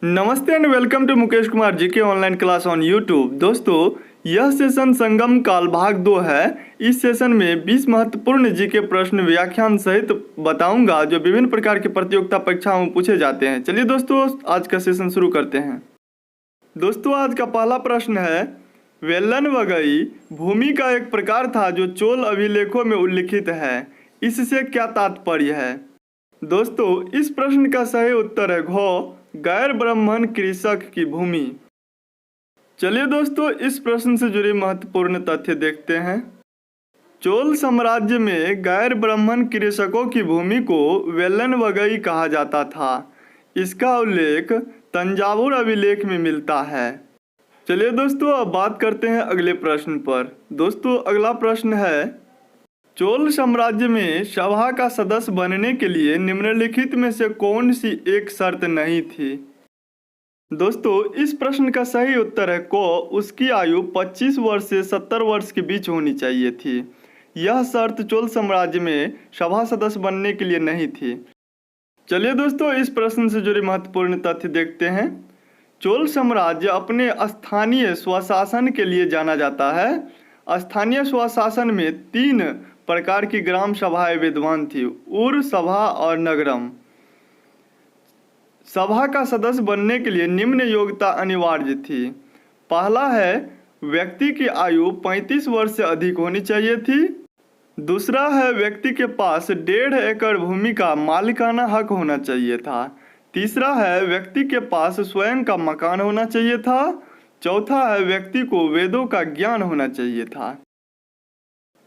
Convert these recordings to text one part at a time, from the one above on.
नमस्ते and welcome to Mukesh Kumar ji के online class on YouTube. दोस्तों, यह सेशन संगम काल भाग 2 है। इस सेशन में 20 महत्वपूर्ण जी के प्रश्न व्याख्यान सहित बताऊंगा जो विभिन्न प्रकार की प्रतियोगिता परीक्षाओं में पूछे जाते हैं। चलिए दोस्तों, आज का सेशन शुरू करते हैं। दोस्तों, आज का पहला प्रश्न है, वेलन वगई भूमि का एक प्रकार था जो चोल अभिलेखों में उल्लिखित है। इससे क्या तात्पर्य है? दोस्तों, इस प्रश्न का सही उत्तर है घ, गैर ब्राह्मण कृषक की भूमि। चलिए दोस्तों, इस प्रश्न से जुड़े महत्वपूर्ण तथ्य देखते हैं। चोल साम्राज्य में गैर ब्राह्मण कृषकों की भूमि को वेलन वगई कहा जाता था। इसका उल्लेख तंजावुर अभिलेख में मिलता है। चलिए दोस्तों, अब बात करते हैं अगले प्रश्न पर। दोस्तों, अगला प्रश्न है, चोल साम्राज्य में सभा का सदस्य बनने के लिए निम्नलिखित में से कौन सी एक शर्त नहीं थी? दोस्तों, इस प्रश्न का सही उत्तर है क, उसकी आयु 25 वर्ष से 70 वर्ष के बीच होनी चाहिए थी। यह शर्त चोल साम्राज्य में सभा सदस्य बनने के लिए नहीं थी। चलिए दोस्तों, इस प्रश्न से जुड़े महत्वपूर्ण तथ्य देखते हैं। चोल साम्राज्य अपने स्थानीय स्वशासन के लिए जाना जाता है। स्थानीय स्वशासन में 3 प्रकार की ग्राम सभाएं विद्यमान थी, उर सभा और नगरम। सभा का सदस्य बनने के लिए निम्न योग्यता अनिवार्य थी। पहला है, व्यक्ति की आयु 35 वर्ष से अधिक होनी चाहिए थी। दूसरा है, व्यक्ति के पास 1.5 एकड़ भूमि का मालिकाना हक होना चाहिए था। तीसरा है, व्यक्ति के पास स्वयं का मकान होना चाहिए था। चौथा है, व्यक्ति को वेदों का ज्ञान होना चाहिए था।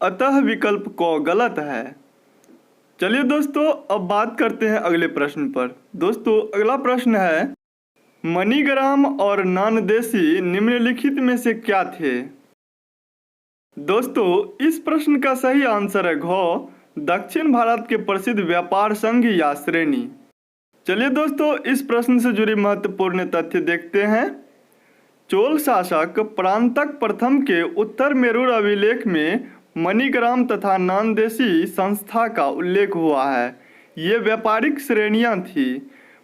अतः विकल्प क गलत है। चलिए दोस्तों, अब बात करते हैं अगले प्रश्न पर। दोस्तों, अगला प्रश्न है, मणिग्राम और नानदेशी निम्नलिखित में से क्या थे? दोस्तों, इस प्रश्न का सही आंसर है घ, दक्षिण भारत के प्रसिद्ध व्यापार संघ या श्रेणी। चलिए दोस्तों, इस प्रश्न से जुड़ी महत्वपूर्ण तथ्य देखते हैं। चोल शासक परांतक प्रथम के उत्तर मेरूर अभिलेख में मणिग्राम तथा नानदेशी संस्था का उल्लेख हुआ है। ये व्यापारिक श्रेणियां थी।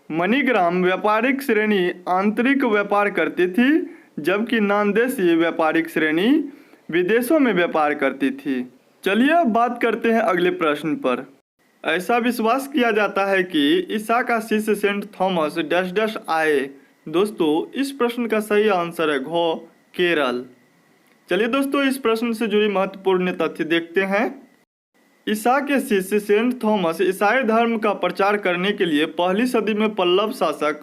मणिग्राम व्यापारिक श्रेणी आंतरिक व्यापार करती थी, जबकि नानदेशी व्यापारिक श्रेणी विदेशों में व्यापार करती थी। चलिए अब बात करते हैं अगले प्रश्न पर। ऐसा विश्वास किया जाता है कि ईसा का शिष्य सेंट थॉमस डैश डैश आए। दोस्तों, इस प्रश्न का सही आंसर है घ, केरल। चलिए दोस्तों, इस प्रश्न से जुड़ी महत्वपूर्ण तथ्य देखते हैं। ईसा के शिष्य सेंट थॉमस ईसाई धर्म का प्रचार करने के लिए पहली सदी में पल्लव शासक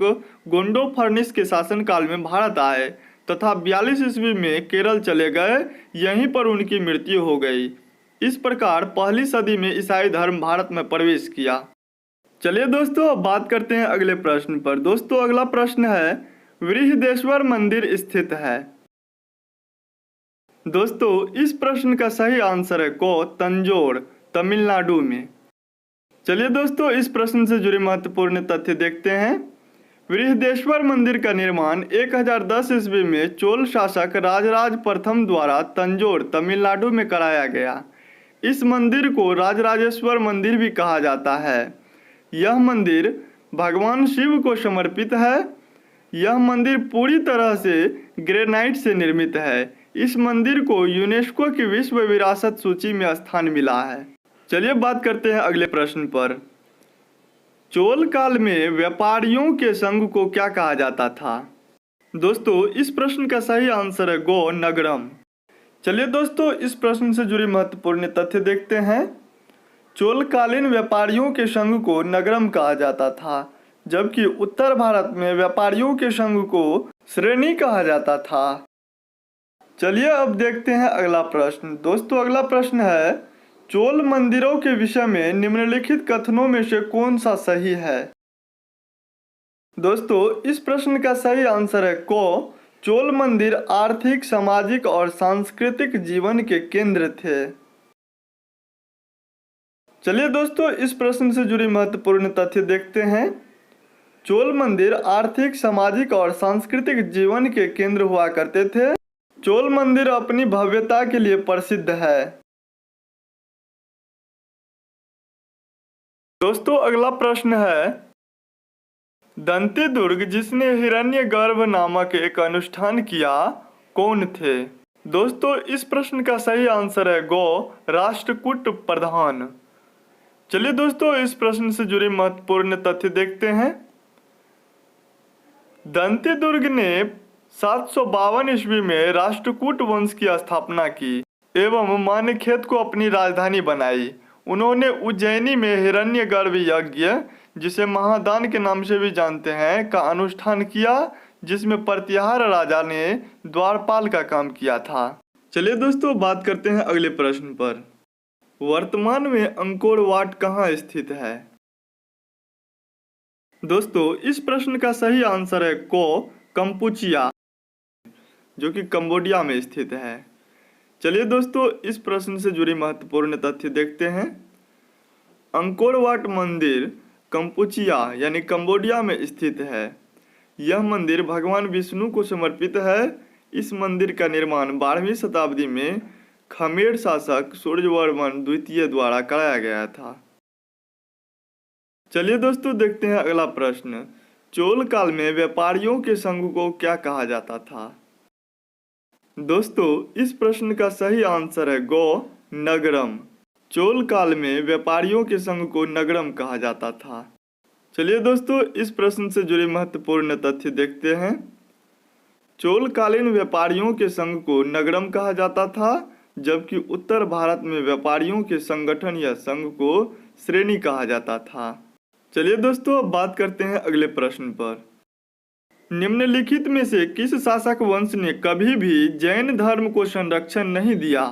गोंडोफर्निस के शासनकाल में भारत आए तथा 42 ईस्वी में केरल चले गए। यहीं पर उनकी मृत्यु हो गई। इस प्रकार पहली सदी में ईसाई धर्म भारत में प्रवेश किया। चलिए दोस्तों, अब बात करते हैं अगले प्रश्न पर। दोस्तों, अगला प्रश्न है, बृहदेश्वर मंदिर स्थित है। दोस्तों, इस प्रश्न का सही आंसर है क, तंजौर, तमिलनाडु में। चलिए दोस्तों, इस प्रश्न से जुड़े महत्वपूर्ण तथ्य देखते हैं। बृहदेश्वर मंदिर का निर्माण 1010 ईस्वी में चोल शासक राजराज प्रथम द्वारा तंजौर, तमिलनाडु में कराया गया। इस मंदिर को राजराजेश्वर मंदिर भी कहा जाता है। यह मंदिर भगवान शिव को समर्पित है। यह मंदिर पूरी तरह से ग्रेनाइट से निर्मित है। इस मंदिर को यूनेस्को की विश्व विरासत सूची में स्थान मिला है। चलिए बात करते हैं अगले प्रश्न पर। चोल काल में व्यापारियों के संघ को क्या कहा जाता था? दोस्तों, इस प्रश्न का सही आंसर है गो, नगरम। चलिए दोस्तों, इस प्रश्न से जुड़ी महत्वपूर्ण तथ्य देखते हैं। चोलकालीन व्यापारियों के संघ को नगरम कहा जाता था, जबकि उत्तर भारत में व्यापारियों के संघ को श्रेणी कहा जाता था। चलिए अब देखते हैं अगला प्रश्न। दोस्तों, अगला प्रश्न है, चोल मंदिरों के विषय में निम्नलिखित कथनों में से कौन सा सही है? दोस्तों, इस प्रश्न का सही आंसर है क, चोल मंदिर आर्थिक, सामाजिक और सांस्कृतिक जीवन के केंद्र थे। चलिए दोस्तों, इस प्रश्न से जुड़ी महत्वपूर्ण तथ्य देखते हैं। चोल मंदिर आर्थिक, सामाजिक और सांस्कृतिक जीवन के केंद्र हुआ करते थे। चोल मंदिर अपनी भव्यता के लिए प्रसिद्ध है। दोस्तों, अगला प्रश्न है, दंती दुर्ग जिसने हिरण्यगर्भ नामक एक अनुष्ठान किया, कौन थे? दोस्तों, इस प्रश्न का सही आंसर है गो राष्ट्रकूट प्रधान। चलिए दोस्तों, इस प्रश्न से जुड़े महत्वपूर्ण तथ्य देखते हैं। दंती दुर्ग ने 752 ईस्वी में राष्ट्रकूट वंश की स्थापना की एवं मान्यखेत को अपनी राजधानी बनाई। उन्होंने उज्जैनी में हिरण्यगर्भ यज्ञ, जिसे महादान के नाम से भी जानते हैं, का अनुष्ठान किया, जिसमें प्रतिहार राजा ने द्वारपाल का काम किया था। चलिए दोस्तों, बात करते हैं अगले प्रश्न पर। वर्तमान में अंकोर वाट कहाँ स्थित है? दोस्तों, इस प्रश्न का सही आंसर है को कंपुचिया, जो कि कंबोडिया में स्थित है। चलिए दोस्तों, इस प्रश्न से जुड़ी महत्वपूर्ण तथ्य देखते हैं। अंकोर वाट मंदिर कंपुचिया यानी कंबोडिया में स्थित है। यह मंदिर भगवान विष्णु को समर्पित है। इस मंदिर का निर्माण 12वीं शताब्दी में खमेर शासक सूर्यवर्मन द्वितीय द्वारा कराया गया था। चलिए दोस्तों, देखते हैं अगला प्रश्न। चोल काल में व्यापारियों के संघ को क्या कहा जाता था? दोस्तों, इस प्रश्न का सही आंसर है गो नगरम। चोल काल में व्यापारियों के संघ को नगरम कहा जाता था। चलिए दोस्तों, इस प्रश्न से जुड़े महत्वपूर्ण तथ्य देखते हैं। चोल कालीन व्यापारियों के संघ को नगरम कहा जाता था, जबकि उत्तर भारत में व्यापारियों के संगठन या संघ को श्रेणी कहा जाता था। चलिए दोस्तों, अब बात करते हैं अगले प्रश्न पर। निम्नलिखित में से किस शासक वंश ने कभी भी जैन धर्म को संरक्षण नहीं दिया?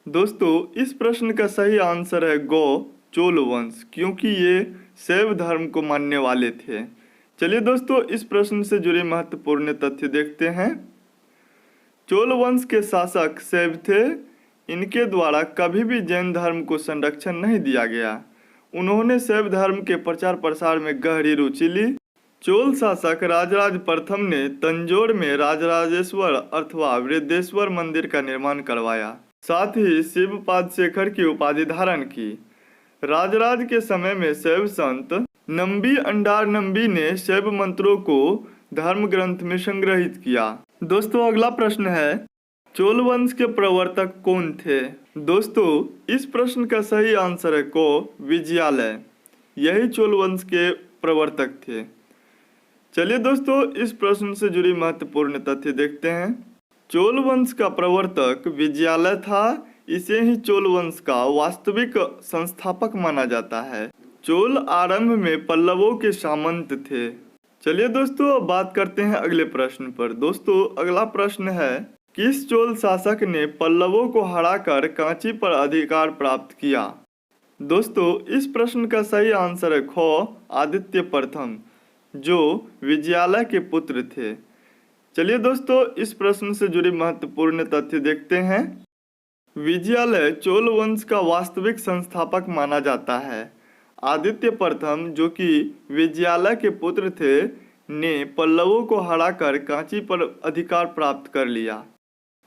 दोस्तों, इस प्रश्न का सही आंसर है गो चोल वंश, क्योंकि ये शैव धर्म को मानने वाले थे। चलिए दोस्तों, इस प्रश्न से जुड़े महत्वपूर्ण तथ्य देखते हैं। चोल वंश के शासक शैव थे। इनके द्वारा कभी भी जैन धर्म को संरक्षण नहीं दिया गया। उन्होंने शैव धर्म के प्रचार प्रसार में गहरी रुचि ली। चोल शासक राजराज प्रथम ने तंजौर में राजराजेश्वर अथवा वृद्धेश्वर मंदिर का निर्माण करवाया, साथ ही शिवपाद शेखर की उपाधि धारण की। राजराज के समय में शैव संत नंबी अंडार नंबी ने शैव मंत्रों को धर्म ग्रंथ में संग्रहित किया। दोस्तों, अगला प्रश्न है, चोल वंश के प्रवर्तक कौन थे? दोस्तों, इस प्रश्न का सही आंसर है को विजयालय। यही चोल वंश के प्रवर्तक थे। चलिए दोस्तों, इस प्रश्न से जुड़ी महत्वपूर्ण तथ्य देखते हैं। चोल वंश का प्रवर्तक विजयालय था। इसे ही चोल वंश का वास्तविक संस्थापक माना जाता है। चोल आरंभ में पल्लवों के सामंत थे। चलिए दोस्तों, अब बात करते हैं अगले प्रश्न पर। दोस्तों, अगला प्रश्न है, किस चोल शासक ने पल्लवों को हराकर कांची पर अधिकार प्राप्त किया? दोस्तों, इस प्रश्न का सही आंसर है खो आदित्य प्रथम, जो विजयालय के पुत्र थे। चलिए दोस्तों, इस प्रश्न से जुड़ी महत्वपूर्ण तथ्य देखते हैं। विजयालय चोल वंश का वास्तविक संस्थापक माना जाता है। आदित्य प्रथम, जो कि विजयालय के पुत्र थे, ने पल्लवों को हराकर कांची पर अधिकार प्राप्त कर लिया।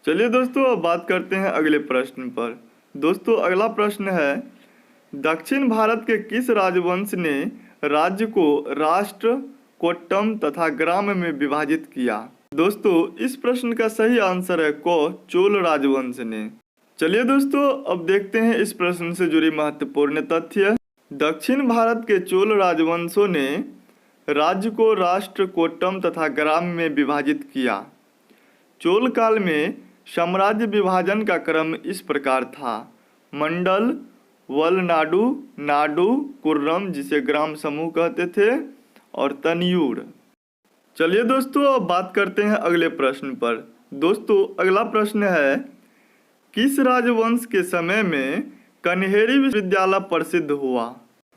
चलिए दोस्तों, अब बात करते हैं अगले प्रश्न पर। दोस्तों, अगला प्रश्न है, दक्षिण भारत के किस राजवंश ने राज्य को राष्ट्र, कोट्टम तथा ग्राम में विभाजित किया? दोस्तों, इस प्रश्न का सही आंसर है को चोल राजवंश ने। चलिए दोस्तों, अब देखते हैं इस प्रश्न से जुड़ी महत्वपूर्ण तथ्य। दक्षिण भारत के चोल राजवंशों ने राज्य को राष्ट्र, कोट्टम तथा ग्राम में विभाजित किया। चोल काल में साम्राज्य विभाजन का क्रम इस प्रकार था: मंडल, वलनाडु, नाडु, कुर्रम जिसे ग्राम समूह कहते थे, और तनियूर। चलिए दोस्तों, अब बात करते हैं अगले प्रश्न पर। दोस्तों, अगला प्रश्न है, किस राजवंश के समय में कन्हेरी विश्वविद्यालय प्रसिद्ध हुआ?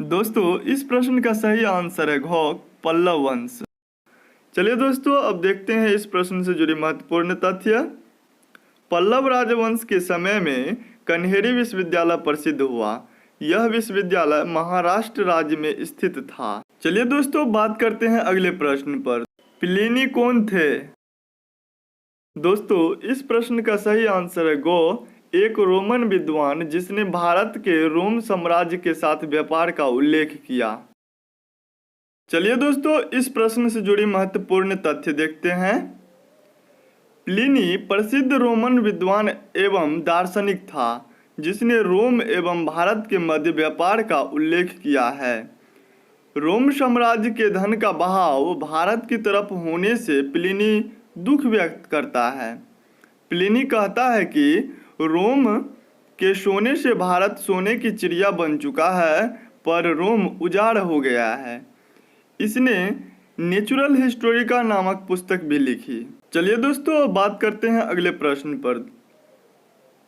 दोस्तों, इस प्रश्न का सही आंसर है घोक पल्लव वंश। चलिए दोस्तों, अब देखते हैं इस प्रश्न से जुड़ी महत्वपूर्ण तथ्य। पल्लव राजवंश के समय में कन्हेरी विश्वविद्यालय प्रसिद्ध हुआ। यह विश्वविद्यालय महाराष्ट्र राज्य में स्थित था। चलिए दोस्तों, बात करते हैं अगले प्रश्न पर। प्लिनी कौन थे? दोस्तों, इस प्रश्न का सही आंसर है गो एक रोमन विद्वान, जिसने भारत के रोम साम्राज्य के साथ व्यापार का उल्लेख किया। चलिए दोस्तों, इस प्रश्न से जुड़ी महत्वपूर्ण तथ्य देखते हैं। प्लिनी प्रसिद्ध रोमन विद्वान एवं दार्शनिक था जिसने रोम एवं भारत के मध्य व्यापार का उल्लेख किया है। रोम साम्राज्य के धन का बहाव भारत की तरफ होने से प्लिनी दुख व्यक्त करता है। प्लिनी कहता है कि रोम के सोने से भारत सोने की चिड़िया बन चुका है, पर रोम उजाड़ हो गया है। इसने नेचुरल हिस्टोरिका नामक पुस्तक भी लिखी। चलिए दोस्तों, बात करते हैं अगले प्रश्न पर।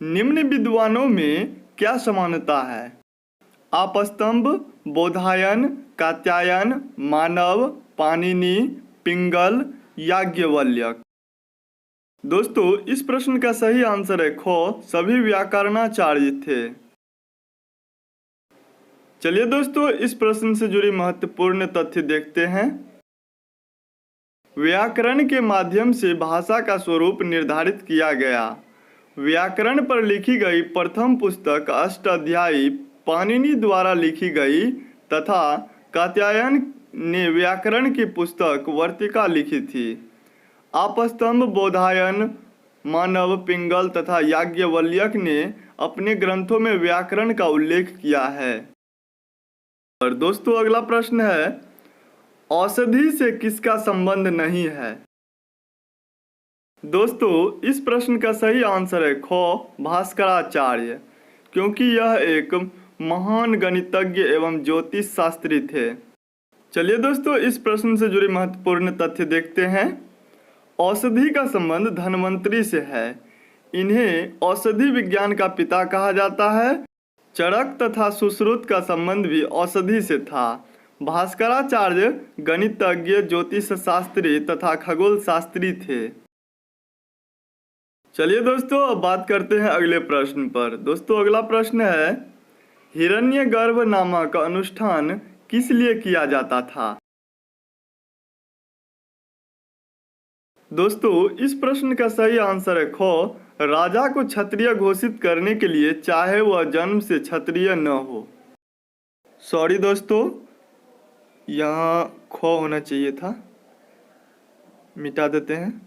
निम्न विद्वानों में क्या समानता है? आपस्तंभ, बोधायन, कात्यायन, मानव, पाणिनि, पिंगल, याज्ञवल्क्य। दोस्तों, इस प्रश्न का सही आंसर है ख, सभी व्याकरणाचार्य थे। चलिए दोस्तों, इस प्रश्न से जुड़ी महत्वपूर्ण तथ्य देखते हैं। व्याकरण के माध्यम से भाषा का स्वरूप निर्धारित किया गया। व्याकरण पर लिखी गई प्रथम पुस्तक अष्टाध्यायी पाणिनि द्वारा लिखी गई तथा कात्यायन ने व्याकरण की पुस्तक वर्तिका लिखी थी। आपस्तंभ, बोधायन, मानव, पिंगल तथा याज्ञवल्क्य ने अपने ग्रंथों में व्याकरण का उल्लेख किया है। और दोस्तों, अगला प्रश्न है, औषधि से किसका संबंध नहीं है? दोस्तों, इस प्रश्न का सही आंसर है ख, भास्कराचार्य, क्योंकि यह एक महान गणितज्ञ एवं ज्योतिष शास्त्री थे। चलिए दोस्तों, इस प्रश्न से जुड़ी महत्वपूर्ण तथ्य देखते हैं। औषधि का संबंध धन्वंतरि से है। इन्हें औषधि विज्ञान का पिता कहा जाता है। चरक तथा सुश्रुत का संबंध भी औषधि से था। भास्कराचार्य गणितज्ञ, ज्योतिष शास्त्री तथा खगोल शास्त्री थे। चलिए दोस्तों, अब बात करते हैं अगले प्रश्न पर। दोस्तों, अगला प्रश्न है, हिरण्यगर्भ नामक अनुष्ठान किस लिए किया जाता था? दोस्तों, इस प्रश्न का सही आंसर है ख, राजा को क्षत्रिय घोषित करने के लिए, चाहे वह जन्म से क्षत्रिय न हो। सॉरी दोस्तों, यहाँ ख होना चाहिए था, मिटा देते हैं।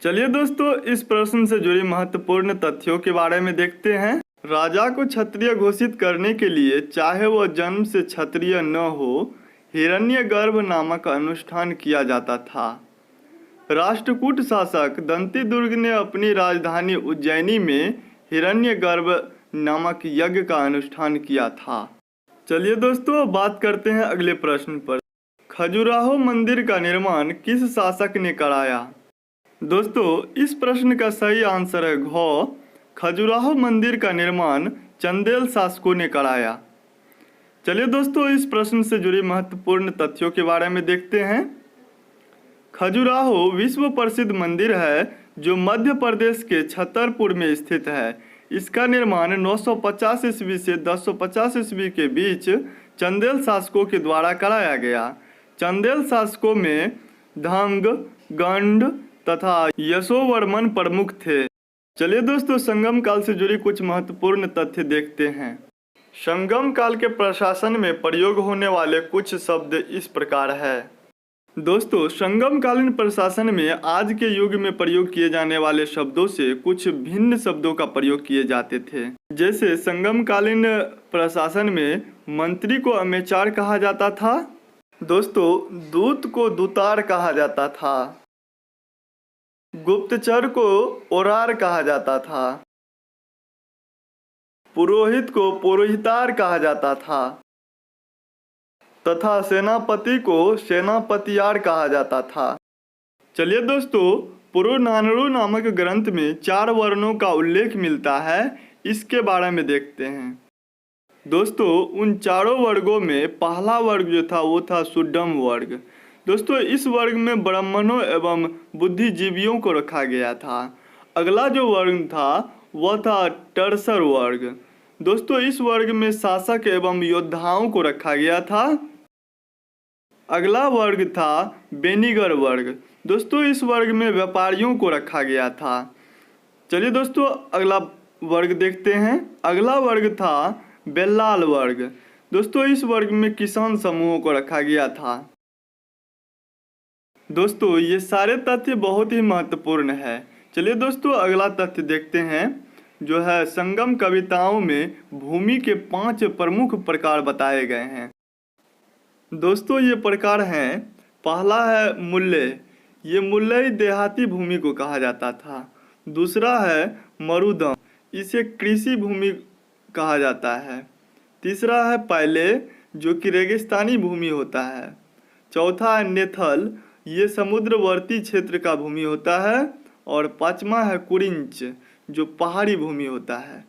चलिए दोस्तों, इस प्रश्न से जुड़ी महत्वपूर्ण तथ्यों के बारे में देखते हैं। राजा को क्षत्रिय घोषित करने के लिए, चाहे वह जन्म से क्षत्रिय न हो, हिरण्यगर्भ नामक अनुष्ठान किया जाता था। राष्ट्रकूट शासक दंतीदुर्ग ने अपनी राजधानी उज्जैनी में हिरण्यगर्भ नामक यज्ञ का अनुष्ठान किया था। चलिए दोस्तों, बात करते हैं अगले प्रश्न पर। खजुराहो मंदिर का निर्माण किस शासक ने कराया? दोस्तों, इस प्रश्न का सही आंसर है घ, खजुराहो मंदिर का निर्माण चंदेल शासकों ने कराया। चलिए दोस्तों, इस प्रश्न से जुड़ी महत्वपूर्ण तथ्यों के बारे में देखते हैं। खजुराहो विश्व प्रसिद्ध मंदिर है जो मध्य प्रदेश के छतरपुर में स्थित है। इसका निर्माण 950 ईस्वी से 1050 ईस्वी के बीच चंदेल शासकों के द्वारा कराया गया। चंदेल शासकों में धंग, गंड तथा यशोवर्मन प्रमुख थे। चलिए दोस्तों, संगम काल से जुड़ी कुछ महत्वपूर्ण तथ्य देखते हैं। संगम काल के प्रशासन में प्रयोग होने वाले कुछ शब्द इस प्रकार है। दोस्तों, संगम कालीन प्रशासन में आज के युग में प्रयोग किए जाने वाले शब्दों से कुछ भिन्न शब्दों का प्रयोग किए जाते थे। जैसे संगम कालीन प्रशासन में मंत्री को अमेचार कहा जाता था। दोस्तों, दूत को दूतार कहा जाता था। गुप्तचर को ओरार कहा जाता था। पुरोहित को पुरोहितार कहा जाता था तथा सेनापति को सेनापतियार कहा जाता था। चलिए दोस्तों, पुरोनानरू नामक ग्रंथ में 4 वर्णों का उल्लेख मिलता है। इसके बारे में देखते हैं। दोस्तों, उन चारों वर्गों में पहला वर्ग जो था वो था सुड्डम वर्ग। दोस्तों, इस वर्ग में ब्राह्मणों एवं बुद्धिजीवियों को रखा गया था। अगला जो वर्ग था वह था टर्सर वर्ग। दोस्तों, इस वर्ग में शासक एवं योद्धाओं को रखा गया था। अगला वर्ग था बेनिगर वर्ग। दोस्तों इस वर्ग में व्यापारियों को रखा गया था। चलिए दोस्तों अगला वर्ग देखते हैं। अगला वर्ग था बेल्लाल वर्ग। दोस्तों इस वर्ग में किसान समूहों को रखा गया था। दोस्तों ये सारे तथ्य बहुत ही महत्वपूर्ण है। चलिए दोस्तों अगला तथ्य देखते हैं, जो है संगम कविताओं में भूमि के 5 प्रमुख प्रकार बताए गए हैं। दोस्तों ये प्रकार हैं, पहला है मुल्ले। ये मुल्लई देहाती भूमि को कहा जाता था। दूसरा है मरुदम, इसे कृषि भूमि कहा जाता है। तीसरा है पैले, जो कि रेगिस्तानी भूमि होता है। चौथा है नेथल, ये समुद्रवर्ती क्षेत्र का भूमि होता है। और पांचवा है कुरिंच, जो पहाड़ी भूमि होता है।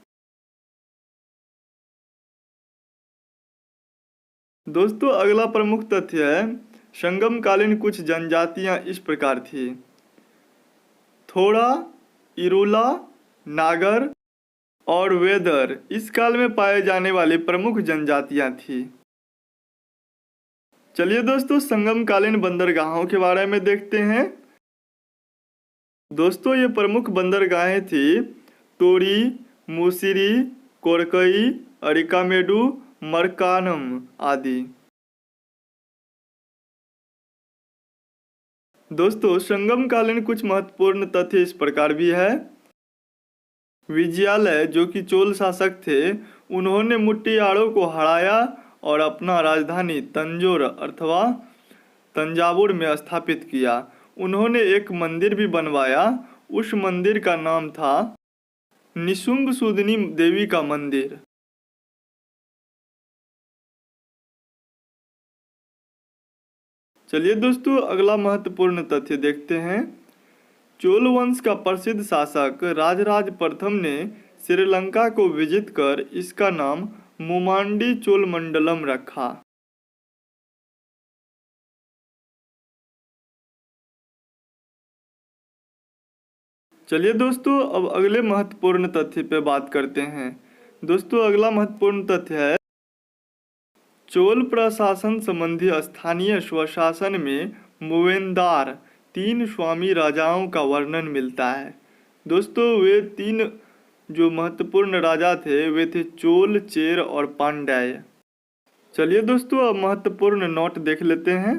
दोस्तों अगला प्रमुख तथ्य है, संगम कालीन कुछ जनजातियां इस प्रकार थी। थोड़ा, इरुला, नागर और वेदर इस काल में पाए जाने वाली प्रमुख जनजातियां थी। चलिए दोस्तों संगम कालीन बंदरगाहों के बारे में देखते हैं। दोस्तों ये प्रमुख बंदरगाहें थी तोरी, मुसिरी, कोरकई, अरिकामेडु, मरकानम आदि। दोस्तों संगम कालीन कुछ महत्वपूर्ण तथ्य इस प्रकार भी है। विजयालय जो कि चोल शासक थे, उन्होंने मुट्टियारों को हराया और अपना राजधानी तंजोर अथवा तंजावुर में स्थापित किया। उन्होंने एक मंदिर भी बनवाया। उस मंदिर का नाम था निशुंभ सूदनी देवी का मंदिर। चलिए दोस्तों अगला महत्वपूर्ण तथ्य देखते हैं। चोल वंश का प्रसिद्ध शासक राजराज प्रथम ने श्रीलंका को विजित कर इसका नाम मुमांडी चोलमंडलम रखा। चलिए दोस्तों अब अगले महत्वपूर्ण तथ्य पे बात करते हैं। दोस्तों अगला महत्वपूर्ण तथ्य है, चोल प्रशासन संबंधी स्थानीय स्वशासन में मूवेंदार 3 स्वामी राजाओं का वर्णन मिलता है। दोस्तों वे 3 जो महत्वपूर्ण राजा थे वे थे चोल, चेर और पांड्य। चलिए दोस्तों अब महत्वपूर्ण नोट देख लेते हैं।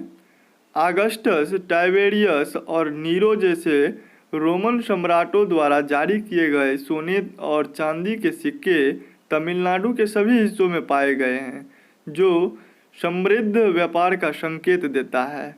आगस्टस, टाइबेरियस और नीरो जैसे रोमन सम्राटों द्वारा जारी किए गए सोने और चांदी के सिक्के तमिलनाडु के सभी हिस्सों में पाए गए हैं, जो समृद्ध व्यापार का संकेत देता है।